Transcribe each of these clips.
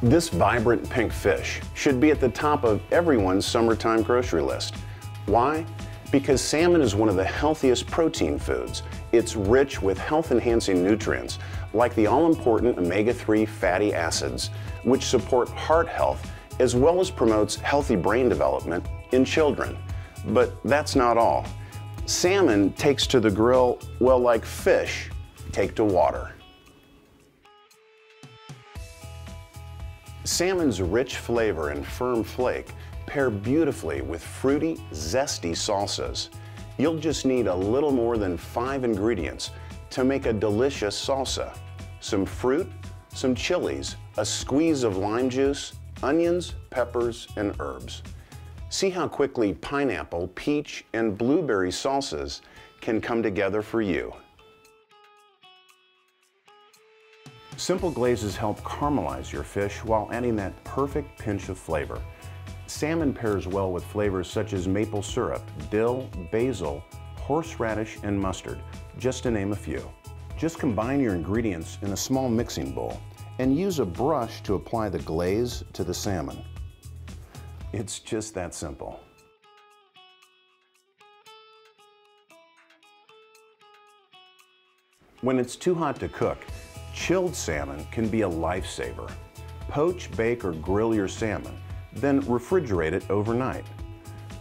This vibrant pink fish should be at the top of everyone's summertime grocery list. Why? Because salmon is one of the healthiest protein foods. It's rich with health-enhancing nutrients, like the all-important omega-3 fatty acids, which support heart health as well as promotes healthy brain development in children. But that's not all. Salmon takes to the grill, well, like fish take to water. Salmon's rich flavor and firm flake pair beautifully with fruity, zesty salsas. You'll just need a little more than 5 ingredients to make a delicious salsa. Some fruit, some chilies, a squeeze of lime juice, onions, peppers, and herbs. See how quickly pineapple, peach, and blueberry salsas can come together for you. Simple glazes help caramelize your fish while adding that perfect pinch of flavor. Salmon pairs well with flavors such as maple syrup, dill, basil, horseradish, and mustard, just to name a few. Just combine your ingredients in a small mixing bowl and use a brush to apply the glaze to the salmon. It's just that simple. When it's too hot to cook, chilled salmon can be a lifesaver. Poach, bake, or grill your salmon, then refrigerate it overnight.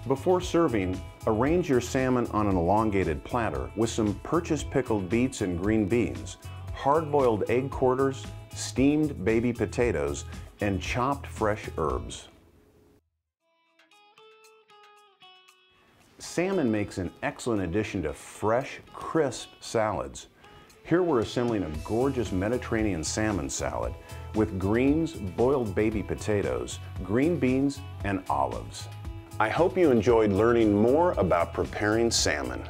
Before serving, arrange your salmon on an elongated platter with some purchased pickled beets and green beans, hard-boiled egg quarters, steamed baby potatoes, and chopped fresh herbs. Salmon makes an excellent addition to fresh, crisp salads. Here we're assembling a gorgeous Mediterranean salmon salad with greens, boiled baby potatoes, green beans, and olives. I hope you enjoyed learning more about preparing salmon.